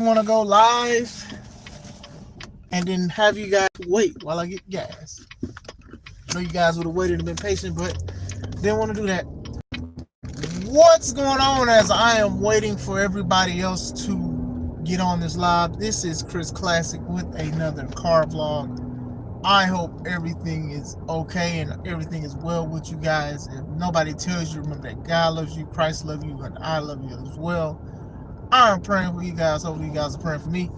Want to go live and then have you guys wait while I get gas. I know you guys would have waited and been patient, but didn't want to do that. What's going on as I am waiting for everybody else to get on this live? This is Chris Classic with another car vlog. I hope everything is okay and everything is well with you guys. If nobody tells you, remember that God loves you, Christ loves you, and I love you as well. I'm praying for you guys. Hopefully you guys are praying for me.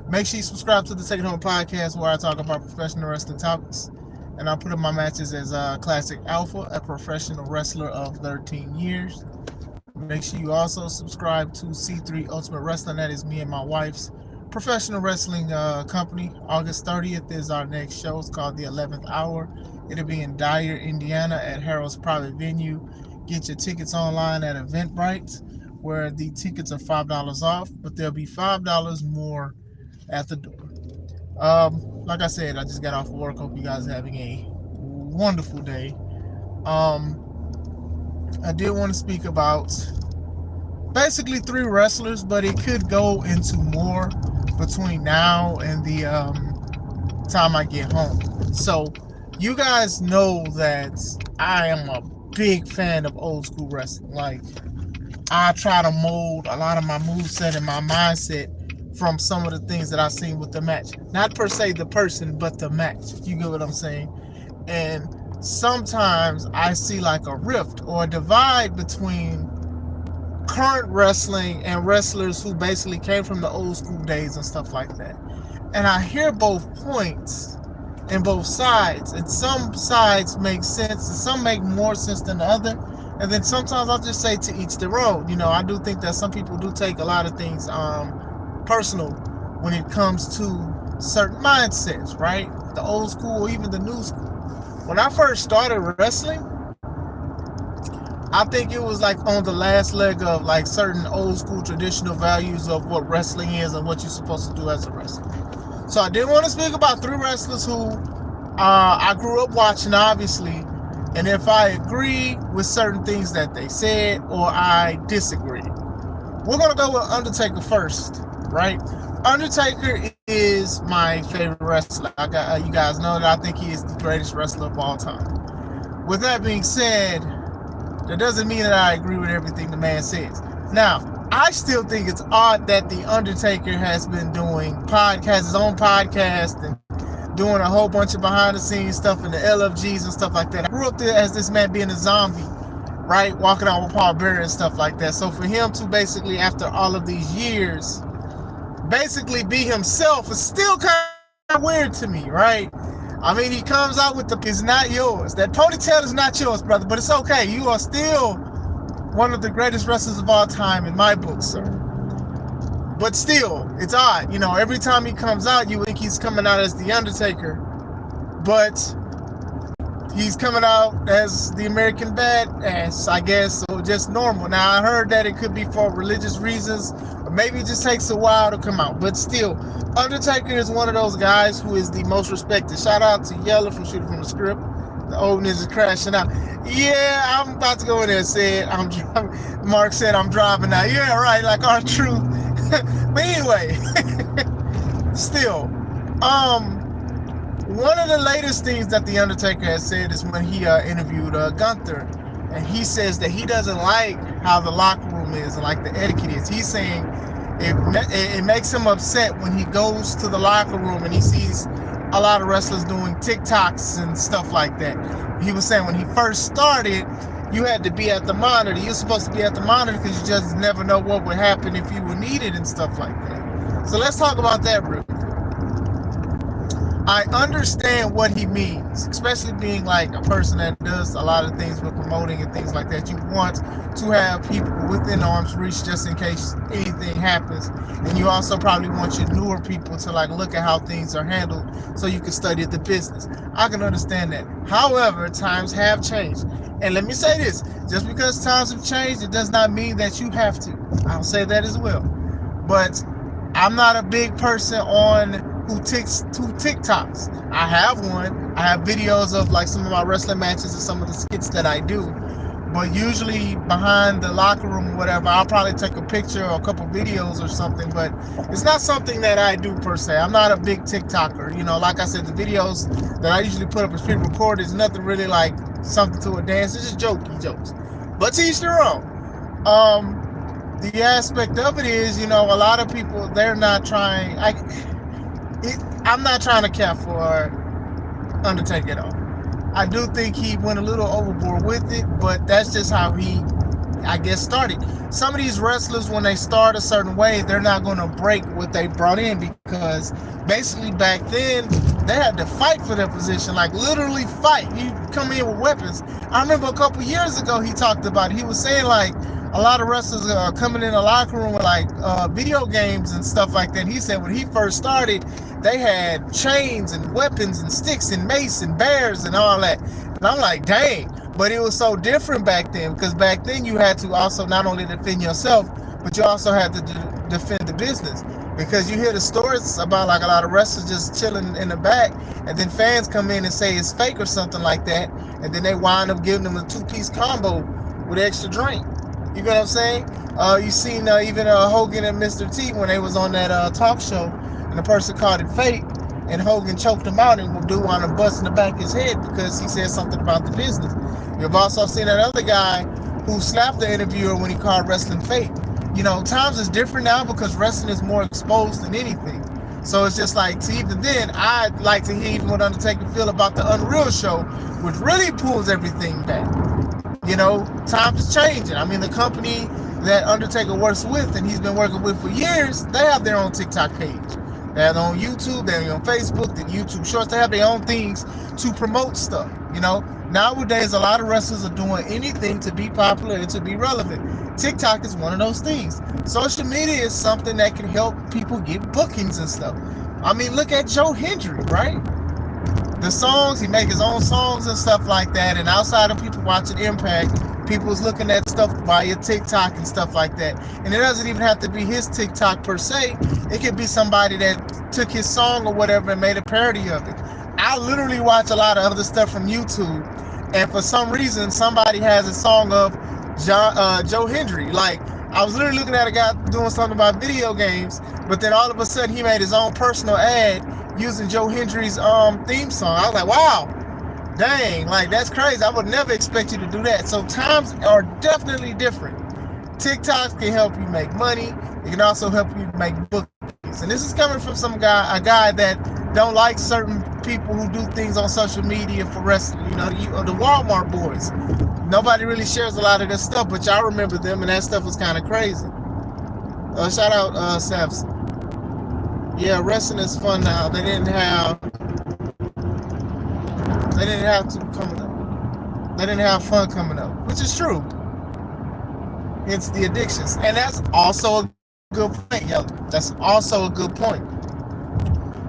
Make sure you subscribe to the Second Home Podcast where I talk about professional wrestling topics. And I put in my matches as Classic Alpha, a professional wrestler of 13 years. Make sure you also subscribe to C3 Ultimate Wrestling. That is me and my wife's professional wrestling company. August 30th is our next show. It's called The 11th Hour. It'll be in Dyer, Indiana at Harold's private venue. Get your tickets online at Eventbrite, where the tickets are $5 off, but there'll be $5 more at the door. Like I said, I just got off of work. Hope you guys are having a wonderful day. I did want to speak about basically 3 wrestlers, but it could go into more between now and the time I get home. So you guys know that I am a big fan of old school wrestling. Like, I try to mold a lot of my moveset and my mindset from some of the things that I've seen with the match. Not per se the person, but the match. You get what I'm saying? And sometimes I see like a rift or a divide between current wrestling and wrestlers who basically came from the old school days and stuff like that. And I hear both points and both sides. And some sides make sense and some make more sense than the other. And then sometimes I'll just say to each their own. You know, I do think that some people do take a lot of things personal when it comes to certain mindsets, right? The old school or even the new school. When I first started wrestling, I think it was like on the last leg of like certain old school traditional values of what wrestling is and what you're supposed to do as a wrestler. So I did want to speak about 3 wrestlers who I grew up watching, obviously. And if I agree with certain things that they said or I disagree. We're going to go with Undertaker first, right? Undertaker is my favorite wrestler. You guys know that I think he is the greatest wrestler of all time. With that being said, that doesn't mean that I agree with everything the man says. Now, I still think it's odd that the Undertaker has been doing his own podcast and doing a whole bunch of behind the scenes stuff in the LFGs and stuff like that. I grew up there as this man being a zombie, right? Walking out with Paul Bearer and stuff like that. So for him to basically, after all of these years, basically be himself is still kind of weird to me, right? I mean, he comes out with it's not yours. That ponytail is not yours, brother, but it's okay. You are still one of the greatest wrestlers of all time in my book, sir. But still, it's odd. You know, every time he comes out, you think he's coming out as The Undertaker. But he's coming out as the American Badass, I guess, so just normal. Now, I heard that it could be for religious reasons, or maybe it just takes a while to come out. But still, Undertaker is one of those guys who is the most respected. Shout out to Yella from Shooting from the Script. The old ninja's crashing out. Yeah, I'm about to go in there and say it. Mark said I'm driving now. Yeah, right, like our truth. But anyway, still, one of the latest things that The Undertaker has said is when he interviewed Gunther, and he says that he doesn't like how the locker room is and like the etiquette is. He's saying it makes him upset when he goes to the locker room and he sees a lot of wrestlers doing TikToks and stuff like that. He was saying when he first started, you had to be at the monitor. You're supposed to be at the monitor because you just never know what would happen if you were needed and stuff like that. So let's talk about that real quick. I understand what he means, especially being like a person that does a lot of things with promoting and things like that. You want to have people within arm's reach just in case anything happens. And you also probably want your newer people to like look at how things are handled so you can study the business. I can understand that. However, times have changed. And let me say this, just because times have changed, it does not mean that you have to. I'll say that as well. But I'm not a big person on who TikToks. I have one. I have videos of like some of my wrestling matches and some of the skits that I do. But usually behind the locker room or whatever, I'll probably take a picture or a couple videos or something. But it's not something that I do per se. I'm not a big TikToker. You know, like I said, the videos that I usually put up as pre-recorded is nothing really like something to a dance. It's just jokes. But to each their own. The aspect of it is, you know, a lot of people, they're not trying. I'm not trying to cap for Undertaker at all. I do think he went a little overboard with it, but that's just how he, I guess, started. Some of these wrestlers, when they start a certain way, they're not going to break what they brought in, because basically back then, they had to fight for their position, like literally fight. You come in with weapons. I remember a couple years ago, he talked about it. He was saying like a lot of wrestlers are coming in the locker room with like video games and stuff like that. He said when he first started, they had chains and weapons and sticks and mace and bears and all that. And I'm like, dang. But it was so different back then, because back then you had to also not only defend yourself, but you also had to defend the business. Because you hear the stories about like a lot of wrestlers just chilling in the back, and then fans come in and say it's fake or something like that, and then they wind up giving them a 2-piece combo with extra drink. You know what I'm saying? You seen even Hogan and Mr. T when they was on that talk show, and the person called it fake, and Hogan choked him out, and the dude wound up busting the back of his head because he said something about the business. You've also seen that other guy who slapped the interviewer when he called wrestling fake. You know, times is different now because wrestling is more exposed than anything. So it's just like, to even then, I'd like to hear even what Undertaker feel about the Unreal show, which really pulls everything back. You know, times is changing. I mean, the company that Undertaker works with and he's been working with for years, they have their own TikTok page. They have their own YouTube, they have their own Facebook, the YouTube Shorts. They have their own things to promote stuff, you know. Nowadays, a lot of wrestlers are doing anything to be popular and to be relevant. TikTok is one of those things. Social media is something that can help people get bookings and stuff. I mean, look at Joe Hendry, right? The songs, he make his own songs and stuff like that. And outside of people watching Impact, people's looking at stuff via TikTok and stuff like that. And it doesn't even have to be his TikTok per se. It could be somebody that took his song or whatever and made a parody of it. I literally watch a lot of other stuff from YouTube, and for some reason, somebody has a song of Joe Hendry. Like, I was literally looking at a guy doing something about video games, but then all of a sudden he made his own personal ad using Joe Hendry's theme song. I was like, wow, dang, like that's crazy. I would never expect you to do that. So times are definitely different. TikTok can help you make money. It can also help you make bookings. And this is coming from a guy that don't like certain people who do things on social media for wrestling. You know, the Walmart boys. Nobody really shares a lot of this stuff, but y'all remember them, and that stuff was kind of crazy. Shout out Samson. Yeah, wrestling is fun now. They didn't have fun coming up, which is true. Hence the addictions. And that's also a good point, yo. That's also a good point.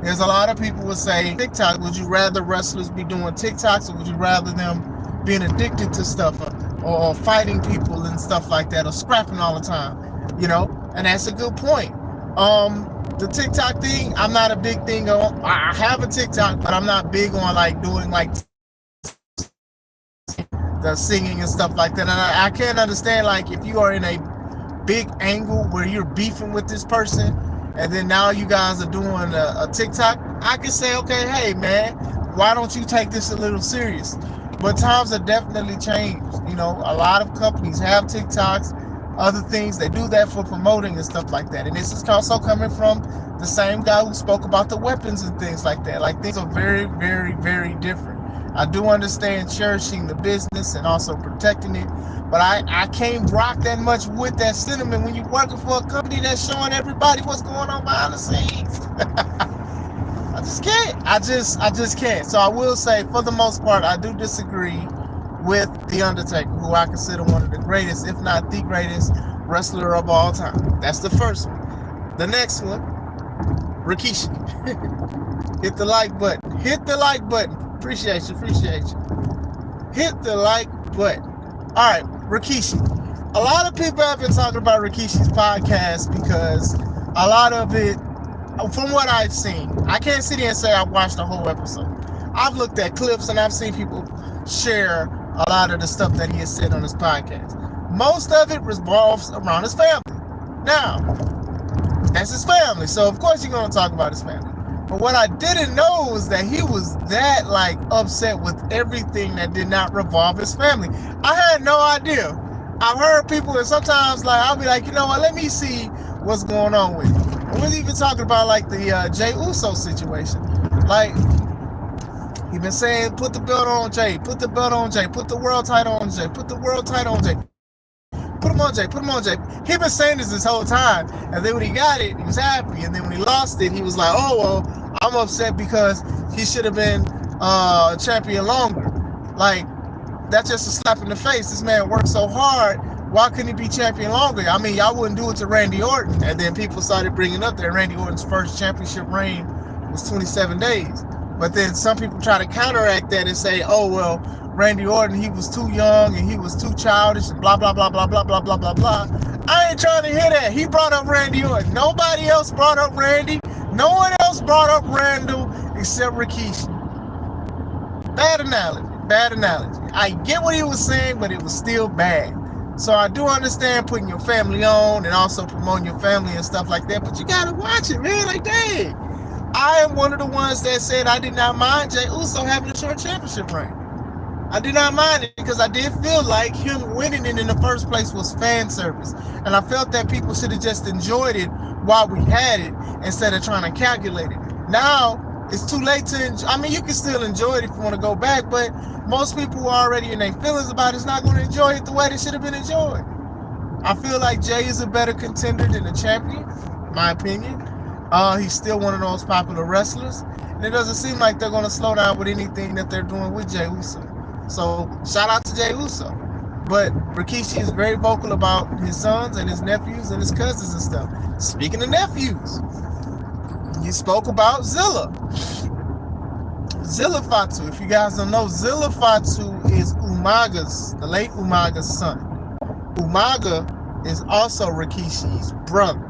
There's a lot of people would say, TikTok, would you rather wrestlers be doing TikToks, or would you rather them being addicted to stuff or fighting people and stuff like that, or scrapping all the time, you know? And that's a good point. The TikTok thing, I'm not a big thing on. I have a TikTok, but I'm not big on like doing like the singing and stuff like that. And I can't understand, like, if you are in a big angle where you're beefing with this person, and then now you guys are doing a TikTok, I can say, okay, hey man, why don't you take this a little serious? But times have definitely changed. You know, a lot of companies have TikToks, other things. They do that for promoting and stuff like that. And this is also coming from the same guy who spoke about the weapons and things like that. Like, things are very, very, very different. I do understand cherishing the business and also protecting it, but I can't rock that much with that sentiment when you're working for a company that's showing everybody what's going on behind the scenes. I just can't. I just can't. So I will say, for the most part, I do disagree with The Undertaker, who I consider one of the greatest, if not the greatest, wrestler of all time. That's the first one. The next one, Rikishi. Hit the like button. Hit the like button. Appreciate you. Hit the like button. All right, Rikishi. A lot of people have been talking about Rikishi's podcast because a lot of it, from what I've seen, I can't sit here and say I've watched the whole episode. I've looked at clips and I've seen people share a lot of the stuff that he has said on his podcast. Most of it revolves around his family. Now, that's his family, so of course you're going to talk about his family. But what I didn't know was that he was that like upset with everything that did not revolve his family. I had no idea. I've heard people, and sometimes like I'll be like, you know what, let me see what's going on with it. And we're even talking about like the Jey Uso situation. Like, he been saying, put the belt on Jey, put the belt on Jey, put the world title on Jey, put the world title on Jey. Put him on Jey, put him on Jey. He been saying this whole time. And then when he got it, he was happy. And then when he lost it, he was like, oh, well, I'm upset because he should have been champion longer. Like, that's just a slap in the face. This man worked so hard. Why couldn't he be champion longer? I mean, y'all wouldn't do it to Randy Orton. And then people started bringing up that Randy Orton's first championship reign was 27 days. But then some people try to counteract that and say, oh, well, Randy Orton, he was too young and he was too childish and blah, blah, blah, blah, blah, blah, blah, blah, blah. I ain't trying to hear that. He brought up Randy Orton. Nobody else brought up Randy. No one else brought up Randall except Rikishi. Bad analogy. Bad analogy. I get what he was saying, but it was still bad. So I do understand putting your family on and also promoting your family and stuff like that, but you gotta watch it, man. Like, dang. I am one of the ones that said I did not mind Jey Uso having a short championship reign. I did not mind it because I did feel like him winning it in the first place was fan service. And I felt that people should have just enjoyed it while we had it instead of trying to calculate it. Now, it's too late to enjoy. I mean, you can still enjoy it if you want to go back, but most people who are already in their feelings about it's not going to enjoy it the way it should have been enjoyed. I feel like Jey is a better contender than the champion, in my opinion. He's still one of the most popular wrestlers. And it doesn't seem like they're going to slow down with anything that they're doing with Jey Uso. So, shout out to Jey Uso. But Rikishi is very vocal about his sons and his nephews and his cousins and stuff. Speaking of nephews, he spoke about Zilla. Zilla Fatu. If you guys don't know, Zilla Fatu is the late Umaga's son. Umaga is also Rikishi's brother.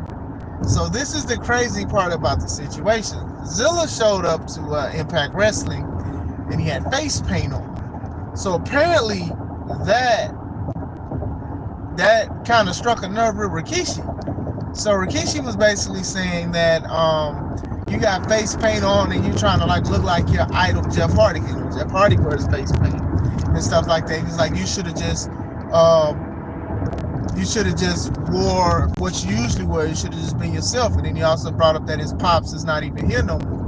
So this is the crazy part about the situation. Zilla showed up to Impact Wrestling and he had face paint on. So apparently that kind of struck a nerve with Rikishi. So Rikishi was basically saying that you got face paint on and you're trying to like look like your idol Jeff Hardy. You know, Jeff Hardy wears face paint and stuff like that. He's like, you should have just wore what you usually wear. You should have just been yourself. And then he also brought up that his pops is not even here no more.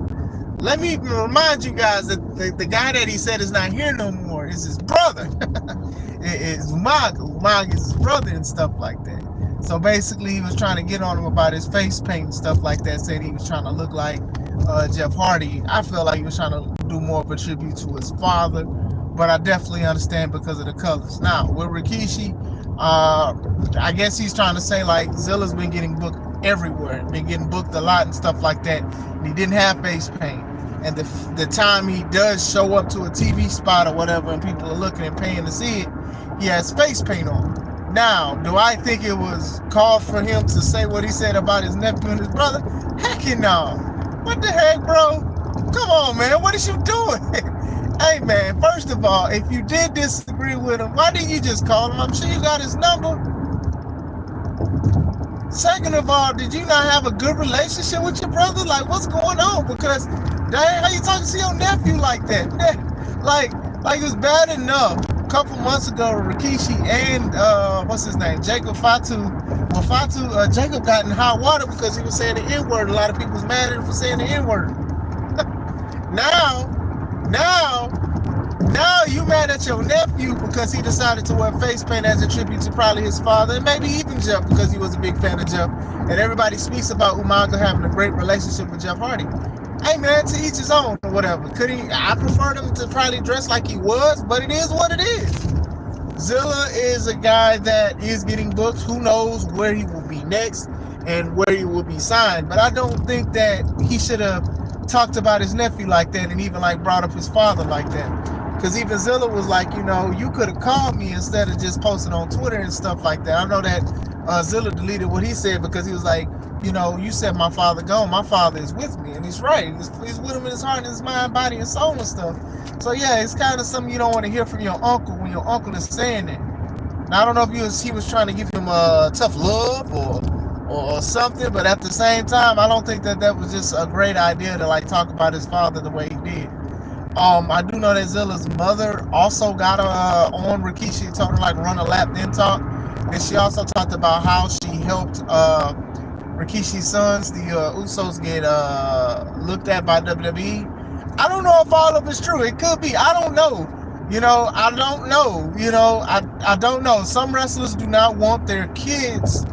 Let me remind you guys that the guy that he said is not here no more is his brother. It's Umaga. Umaga is his brother and stuff like that. So basically he was trying to get on him about his face paint and stuff like that, saying he was trying to look like Jeff Hardy. I feel like he was trying to do more of a tribute to his father, but I definitely understand because of the colors. Now, with Rikishi, I guess he's trying to say like Zilla's been getting booked everywhere, been getting booked a lot and stuff like that, and he didn't have face paint. And the time he does show up to a TV spot or whatever and people are looking and paying to see it, he has face paint on. Now, do I think it was called for him to say what he said about his nephew and his brother? Heck no. What the heck, bro? Come on, man. What is you doing? Hey, man, first of all, if you did disagree with him, why didn't you just call him? I'm sure you got his number. Second of all, did you not have a good relationship with your brother? Like, what's going on? Because, dang, how you talking to your nephew like that? like it was bad enough. A couple months ago, Rikishi and, what's his name? Jacob Fatu. Well, Jacob got in hot water because he was saying the N-word. A lot of people was mad at him for saying the N-word. Now you mad at your nephew because he decided to wear face paint as a tribute to probably his father and maybe even Jeff because he was a big fan of Jeff. And everybody speaks about Umaga having a great relationship with Jeff Hardy. Hey man, to each his own or whatever. I preferred him to probably dress like he was, but it is what it is. Zilla is a guy that is getting booked. Who knows where he will be next and where he will be signed. But I don't think that he should have talked about his nephew like that and even like brought up his father like that. Because even Zilla was like, you know, you could have called me instead of just posting on Twitter and stuff like that. I know that Zilla deleted what he said because he was like, you know, you said my father gone. My father is with me, and he's right. He's with him in his heart, and his mind, body, and soul and stuff. So yeah, it's kind of something you don't want to hear from your uncle when your uncle is saying that. Now, I don't know if he was trying to give him tough love or something, but at the same time, I don't think that was just a great idea to like talk about his father the way he did. I do know that Zilla's mother also got on Rikishi, told her like run a lap, then talk, and she also talked about how she helped Rikishi's sons, the Usos, get looked at by WWE. I don't know if all of it's true. It could be. I don't know. You know, I don't know. You know, I don't know. Some wrestlers do not want their kids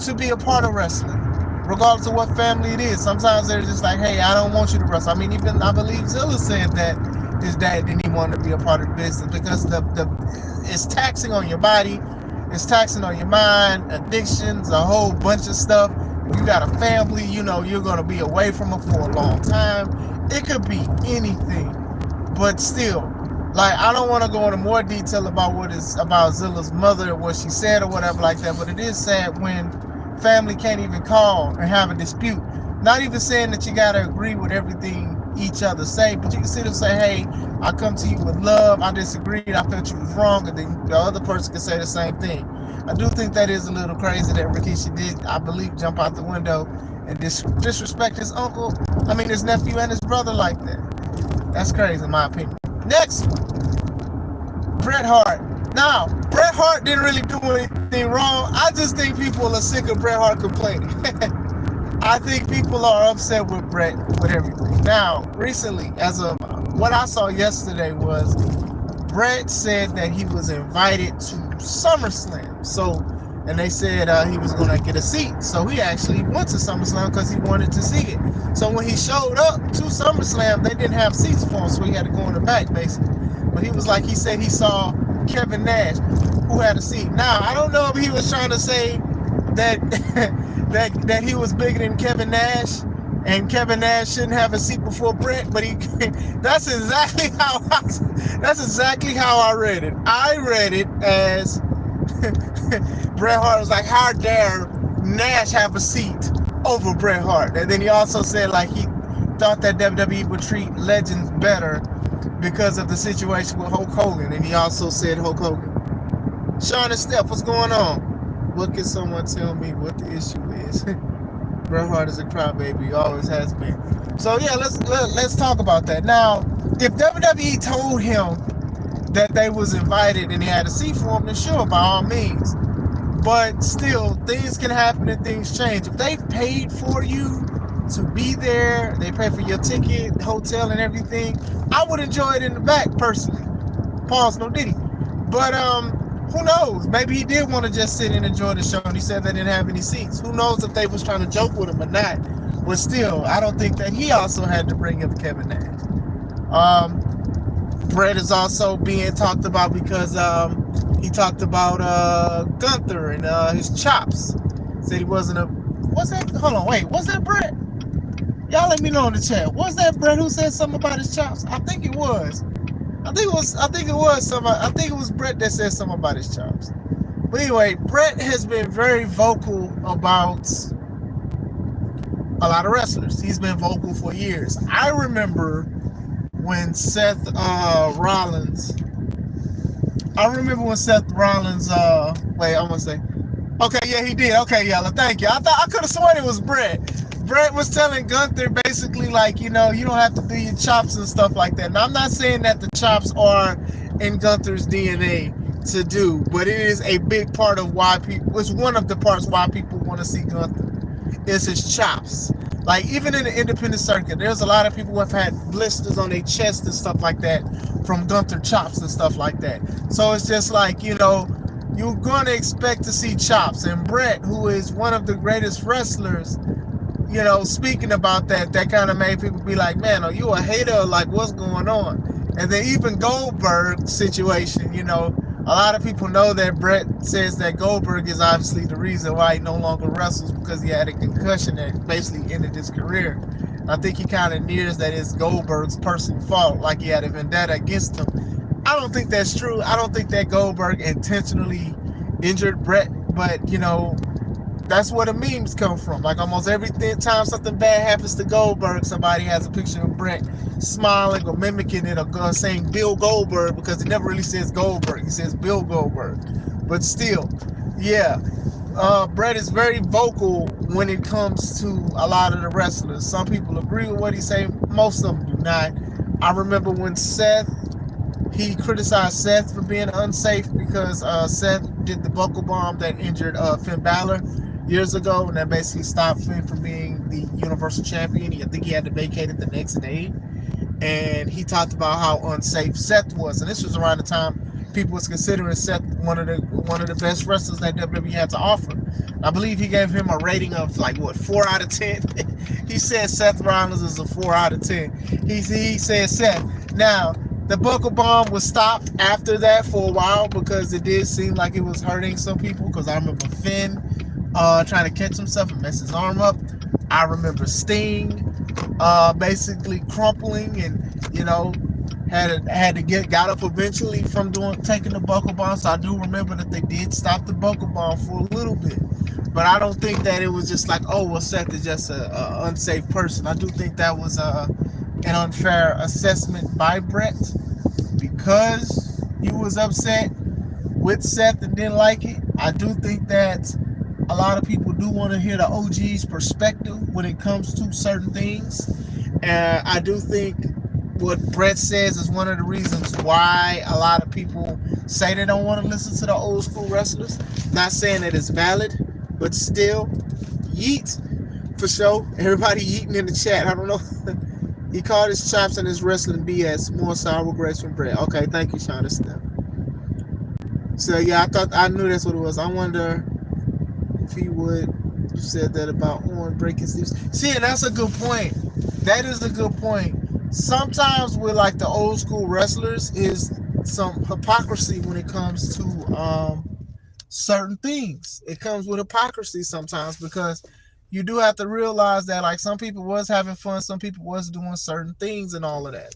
to be a part of wrestling, regardless of what family it is. Sometimes they're just like, hey, I don't want you to wrestle. I mean, even I believe Zilla said that his dad didn't even want to be a part of the business because it's taxing on your body, it's taxing on your mind, addictions, a whole bunch of stuff. If you got a family, you know you're going to be away from them for a long time. It could be anything, but still, like, I don't want to go into more detail about what is about Zilla's mother, what she said or whatever like that, but it is sad when family can't even call and have a dispute. Not even saying that you got to agree with everything each other say, but you can sit and say, hey, I come to you with love, I disagreed, I felt you was wrong, and then the other person can say the same thing. I do think that is a little crazy that Rikishi did, I believe, jump out the window and disrespect his uncle, his nephew and his brother like that. That's crazy in my opinion. Next one, Bret Hart. Now, Bret Hart didn't really do anything wrong. I just think people are sick of Bret Hart complaining. I think people are upset with Bret with everything. Now, recently, as of what I saw yesterday was Bret said that he was invited to SummerSlam. So, and they said he was going to get a seat. So he actually went to SummerSlam because he wanted to see it. So when he showed up to SummerSlam, they didn't have seats for him, so he had to go in the back, basically. But he was like, he said he saw Kevin Nash, who had a seat. Now, I don't know if he was trying to say that that he was bigger than Kevin Nash, and Kevin Nash shouldn't have a seat before Bret, but that's exactly how I read it. I read it as Bret Hart was like, how dare Nash have a seat over Bret Hart? And then he also said like he thought that WWE would treat legends better because of the situation with Hulk Hogan. And he also said Hulk Hogan. Sean and Steph, what's going on? What can someone tell me what the issue is? Bret Hart is a crybaby, always has been. So yeah, let's talk about that. Now, if WWE told him that they was invited and he had a seat for him, then sure, by all means. But still, things can happen and things change. If they've paid for you to be there, they pay for your ticket, hotel, and everything, I would enjoy it in the back personally. Pause, no diddy. But who knows? Maybe he did want to just sit and enjoy the show, and he said they didn't have any seats. Who knows if they was trying to joke with him or not? But still, I don't think that he also had to bring up Kevin Nash. Bret is also being talked about because he talked about Gunther and his chops. Said he wasn't a. Was that? Hold on, wait. Was that Bret? Y'all let me know in the chat. Was that Bret who said something about his chops? I think it was. I think it was Bret that said something about his chops. But anyway, Bret has been very vocal about a lot of wrestlers. He's been vocal for years. I remember when Seth Rollins. Wait, I'm gonna say. Okay, yeah, he did. Okay, Yella, thank you. I could have sworn it was Bret. Bret was telling Gunther basically like, you know, you don't have to do your chops and stuff like that. Now, I'm not saying that the chops are in Gunther's DNA to do, but it is a big part of why people. It's one of the parts why people want to see Gunther. Is his chops. Like, even in the independent circuit, there's a lot of people who have had blisters on their chest and stuff like that from Gunther chops and stuff like that. So it's just like, you know, you're going to expect to see chops. And Bret, who is one of the greatest wrestlers, you know, speaking about that kind of made people be like, man, are you a hater? Like, what's going on? And then even Goldberg situation, you know, a lot of people know that Bret says that Goldberg is obviously the reason why he no longer wrestles, because he had a concussion that basically ended his career. And I think he kind of nears that it's Goldberg's personal fault, like he had a vendetta against him. I don't think that's true. I don't think that Goldberg intentionally injured Bret, but, you know, That's where the memes come from. Like almost every time something bad happens to Goldberg, somebody has a picture of Brett smiling or mimicking it or saying Bill Goldberg, because he never really says Goldberg. He says Bill Goldberg. But still, yeah. Brett is very vocal when it comes to a lot of the wrestlers. Some people agree with what he say. Most of them do not. I remember when he criticized Seth for being unsafe because Seth did the buckle bomb that injured Finn Balor years ago, and that basically stopped Finn from being the Universal Champion. I think he had to vacate it the next day. And he talked about how unsafe Seth was, and this was around the time people was considering Seth one of the best wrestlers that WWE had to offer. I believe he gave him a rating of like 4 out of 10. He said Seth Rollins is a 4 out of 10. He said Seth. Now the buckle bomb was stopped after that for a while because it did seem like it was hurting some people. Because I remember Finn trying to catch himself and mess his arm up. I remember Sting basically crumpling and had to got up eventually from taking the buckle bomb. So I do remember that they did stop the buckle bomb for a little bit, but I don't think that it was just like, oh well, Seth is just a unsafe person. I do think that was an unfair assessment by Brett because he was upset with Seth and didn't like it. I do think that a lot of people do want to hear the OG's perspective when it comes to certain things. And I do think what Brett says is one of the reasons why a lot of people say they don't want to listen to the old school wrestlers. Not saying that it's valid, but still, yeet for sure. Everybody yeeting in the chat. I don't know. He called his chops and his wrestling BS. More sour regrets from Brett. Okay, thank you, Sean. So yeah, I knew that's what it was. I wonder if he would. You said that about Owen breaking sleeves. See, and that's a good point. That is a good point. Sometimes with like the old school wrestlers is some hypocrisy when it comes to certain things. It comes with hypocrisy sometimes because you do have to realize that like some people was having fun, some people was doing certain things and all of that.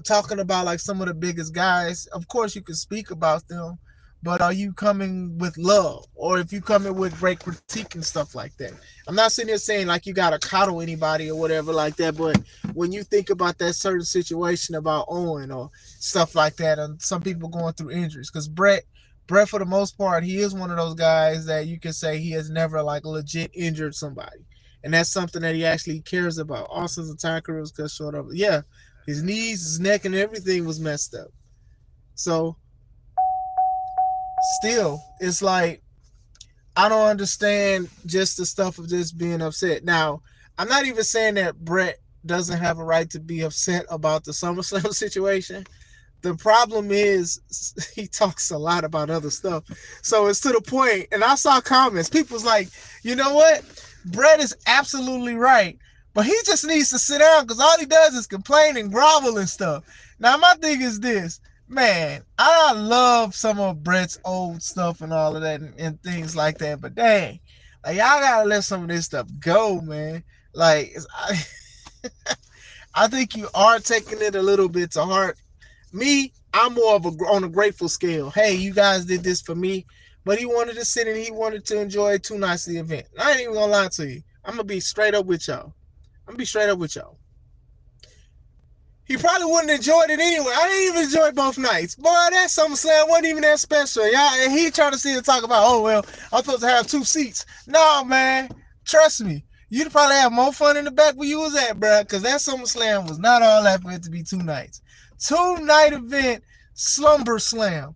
Talking about like some of the biggest guys, of course you can speak about them, but are you coming with love? Or if you coming with great critique and stuff like that? I'm not sitting here saying like you gotta coddle anybody or whatever like that, but when you think about that certain situation about Owen or stuff like that, and some people going through injuries, because Brett for the most part, he is one of those guys that you can say he has never like legit injured somebody, and that's something that he actually cares about. Austin's entire career was cut short of. Yeah, his knees, his neck, and everything was messed up. So still, it's like I don't understand just the stuff of just being upset. Now, I'm not even saying that Brett doesn't have a right to be upset about the SummerSlam situation. The problem is he talks a lot about other stuff. So it's to the point, and I saw comments. People's like, you know what? Brett is absolutely right, but he just needs to sit down because all he does is complain and grovel and stuff. Now, my thing is this. Man, I love some of Brett's old stuff and all of that and things like that, but dang, like y'all gotta let some of this stuff go, man. Like, I think you are taking it a little bit to heart. Me, I'm more of on a grateful scale. Hey, you guys did this for me, but he wanted to sit and he wanted to enjoy 2 nights of the event. I ain't even gonna lie to you. I'm gonna be straight up with y'all. He probably wouldn't have enjoyed it anyway. I didn't even enjoy both nights. Boy, that SummerSlam wasn't even that special. Y'all, and he trying to sit and talk about, oh, well, I'm supposed to have 2 seats. No, man. Trust me. You'd probably have more fun in the back where you was at, bro, because that SummerSlam was not all that for it to be 2 nights. 2-night event, slumber slam.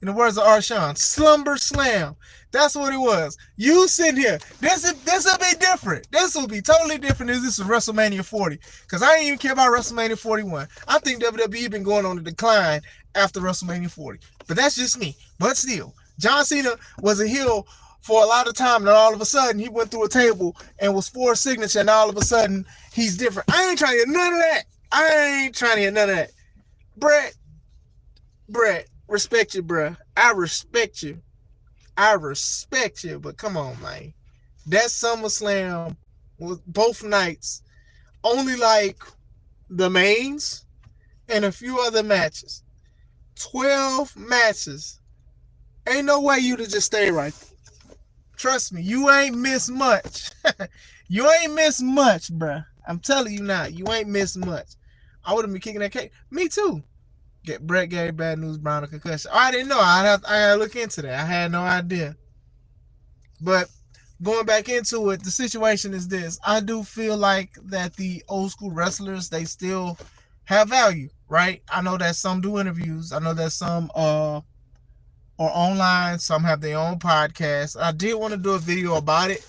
In the words of Arshawn, slumber slam. That's what it was. You sitting here. This will be different. This will be totally different if this is WrestleMania 40. Because I ain't even care about WrestleMania 41. I think WWE been going on a decline after WrestleMania 40. But that's just me. But still, John Cena was a heel for a lot of time, and all of a sudden he went through a table and was for a signature, and all of a sudden he's different. I ain't trying to hear none of that. Brett, respect you, bruh. I respect you, but come on, man. That SummerSlam was both nights, only like the mains and a few other matches. 12 matches. Ain't no way you'd have just stayed right there. Trust me, you ain't missed much. You ain't missed much, bruh. I'm telling you now, you ain't missed much. I would have been kicking that cake. Me too. Get Brett gave Bad News Brown a concussion. Oh, I didn't know. I had to look into that. I had no idea. But going back into it, the situation is this. I do feel like that the old school wrestlers, they still have value, right? I know that some do interviews. I know that some are online. Some have their own podcast. I did want to do a video about it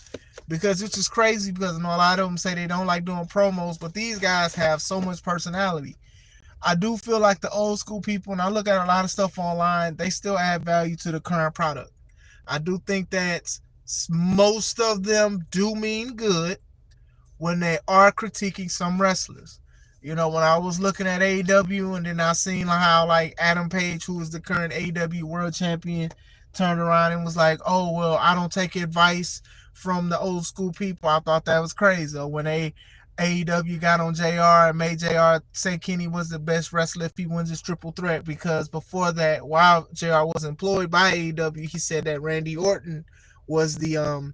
because it's just crazy because I know a lot of them say they don't like doing promos, but these guys have so much personality. I do feel like the old school people, and I look at a lot of stuff online, they still add value to the current product. I do think that most of them do mean good when they are critiquing some wrestlers. You know, when I was looking at AEW and then I seen how like Adam Page, who is the current AEW world champion, turned around and was like, oh, well, I don't take advice from the old school people. I thought that was crazy. Or when AEW got on JR and made JR say Kenny was the best wrestler if he wins his triple threat, because before that, while JR was employed by AEW, he said that Randy Orton was the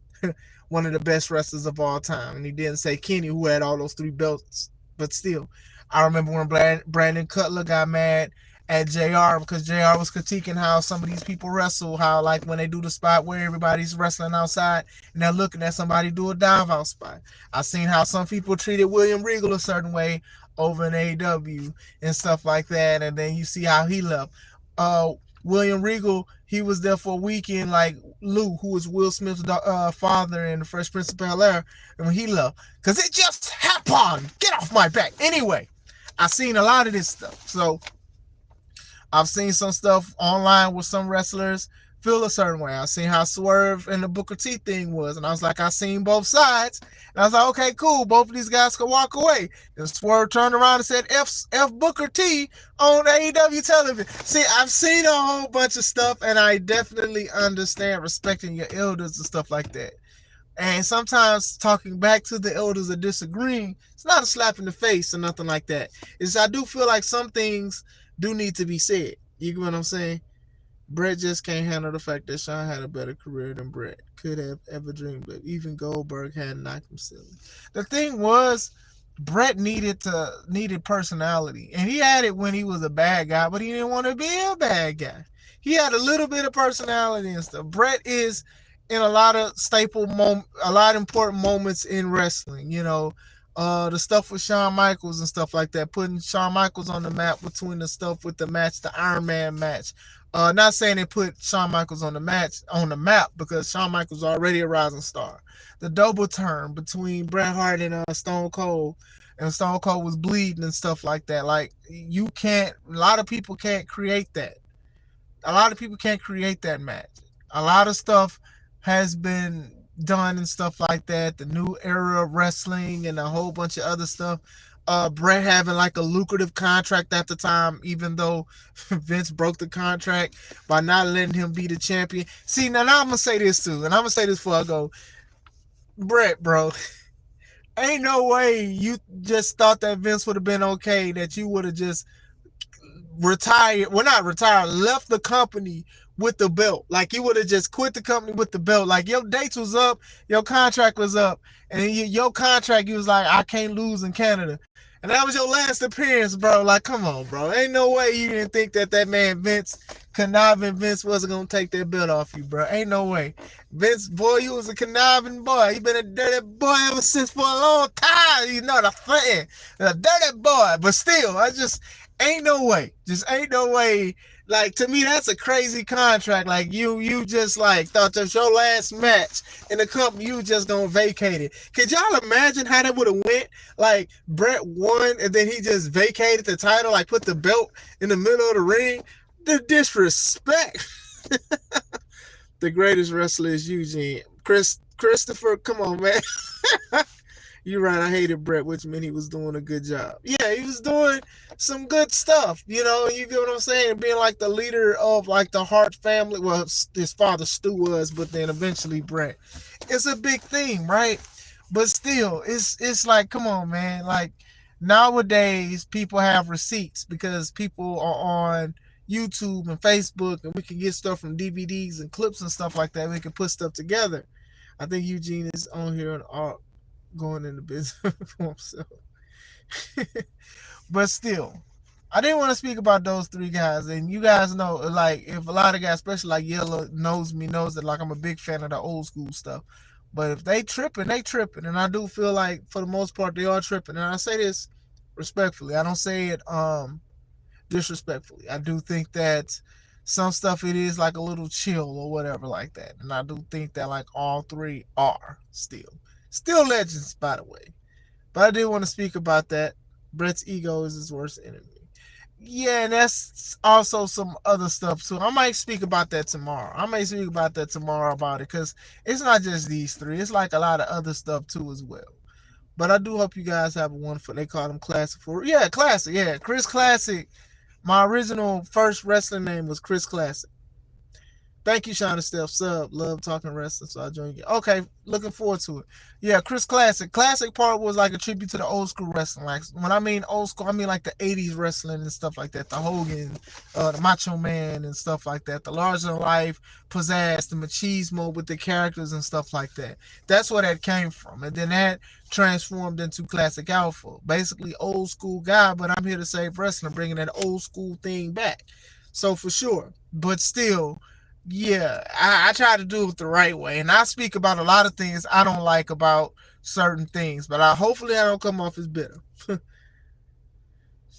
one of the best wrestlers of all time. And he didn't say Kenny, who had all those 3 belts. But still, I remember when Brandon Cutler got mad at JR because JR was critiquing how some of these people wrestle, how like when they do the spot where everybody's wrestling outside and they're looking at somebody do a dive out spot. I seen how some people treated William Regal a certain way over in AEW and stuff like that, and then you see how he left. William Regal, he was there for a weekend, like Lou, who was Will Smith's father in the Fresh Prince of Bel-Air, and when he left, because it just happened. Get off my back. Anyway, I've seen a lot of this stuff. So I've seen some stuff online with some wrestlers feel a certain way. I've seen how Swerve and the Booker T thing was, and I was like, I've seen both sides. And I was like, okay, cool. Both of these guys can walk away. And Swerve turned around and said, F Booker T on AEW television. See, I've seen a whole bunch of stuff, and I definitely understand respecting your elders and stuff like that. And sometimes talking back to the elders or disagreeing, it's not a slap in the face or nothing like that. It's I do feel like some things do need to be said. You get what I'm saying? Brett just can't handle the fact that Sean had a better career than Brett could have ever dreamed of. Even Goldberg had knocked him silly. The thing was, Brett needed personality, and he had it when he was a bad guy, but he didn't want to be a bad guy. He had a little bit of personality and stuff. Brett is in a lot of a lot of important moments in wrestling. You know, the stuff with Shawn Michaels and stuff like that, putting Shawn Michaels on the map between the stuff with the match, the Iron Man match. Not saying they put Shawn Michaels on the map because Shawn Michaels already a rising star. The double turn between Bret Hart and Stone Cold, and Stone Cold was bleeding and stuff like that. Like a lot of people can't create that. A lot of people can't create that match. A lot of stuff has been done and stuff like that. The new era of wrestling and a whole bunch of other stuff. Bret having like a lucrative contract at the time, even though Vince broke the contract by not letting him be the champion. See, now I'm gonna say this too, and I'm gonna say this before I go. Bret, bro, ain't no way you just thought that Vince would have been okay, that you would have just retired. Well, not retired, left the company with the belt. Like you would have just quit the company with the belt. Like your dates was up, your contract was up, and your contract, you was like, I can't lose in Canada. And that was your last appearance, bro. Like, come on, bro. Ain't no way you didn't think that man Vince, conniving Vince, wasn't going to take that belt off you, bro. Ain't no way. Vince, boy, you was a conniving boy. You been a dirty boy ever since for a long time. You know the thing. A dirty boy. But still, ain't no way. Just ain't no way. Like, to me, that's a crazy contract. Like, you just, like, thought that your last match in the company, you just gonna vacate it. Could y'all imagine how that would have went? Like, Brett won, and then he just vacated the title, like, put the belt in the middle of the ring? The disrespect. The greatest wrestler is Eugene. Christopher, come on, man. You're right. I hated Brett, which meant he was doing a good job. Yeah, he was doing some good stuff. You know, you get what I'm saying? Being like the leader of like the Hart family. Well, his father Stu was, but then eventually Brett. It's a big thing, right? But still, it's like, come on, man. Like nowadays, people have receipts because people are on YouTube and Facebook, and we can get stuff from DVDs and clips and stuff like that. We can put stuff together. I think Eugene is on here and going into business for himself. But still, I didn't want to speak about those three guys. And you guys know, like, if a lot of guys, especially like Yellow, knows me, knows that like I'm a big fan of the old school stuff. But if they tripping, they tripping, and I do feel like for the most part they are tripping. And I say this respectfully. I don't say it disrespectfully. I do think that some stuff it is like a little chill or whatever like that. And I do think that like all three are still legends, by the way. But I did want to speak about that. Brett's ego is his worst enemy. Yeah, and that's also some other stuff too. I might speak about that tomorrow. I may speak about that tomorrow about it because it's not just these three. It's like a lot of other stuff too as well. But I do hope you guys have a wonderful. They call them Classic for Classic. Yeah, Chris Classic. My original first wrestling name was Chris Classic. Thank you, Shauna Steph. Sub. Love talking wrestling, so I joined you. Okay, looking forward to it. Yeah, Chris Classic. Classic part was like a tribute to the old school wrestling. Like when I mean old school, I mean like the 80s wrestling and stuff like that. The Hogan, the Macho Man and stuff like that. The larger than life pizzazz, the machismo with the characters and stuff like that. That's where that came from. And then that transformed into Classic Alpha. Basically old school guy, but I'm here to save wrestling, bringing that old school thing back. So for sure. But still, yeah, I try to do it the right way, and I speak about a lot of things I don't like about certain things, but hopefully I don't come off as bitter. Shout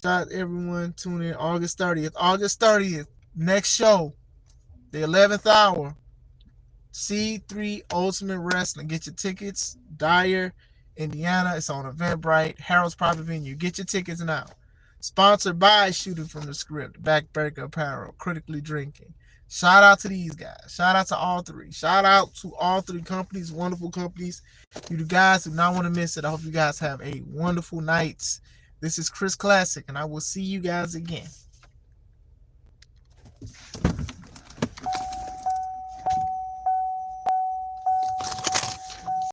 out everyone, tune in August 30th. August 30th, next show, the 11th hour, C3 Ultimate Wrestling. Get your tickets, Dyer, Indiana. It's on Eventbrite, Harold's Private Venue. Get your tickets now. Sponsored by Shooting from the Script, Backbreaker Apparel, Critically Drinking. Shout out to these guys. Shout out to all three. Shout out to all three companies, wonderful companies. You guys do not want to miss it. I hope you guys have a wonderful night. This is Chris Classic, and I will see you guys again.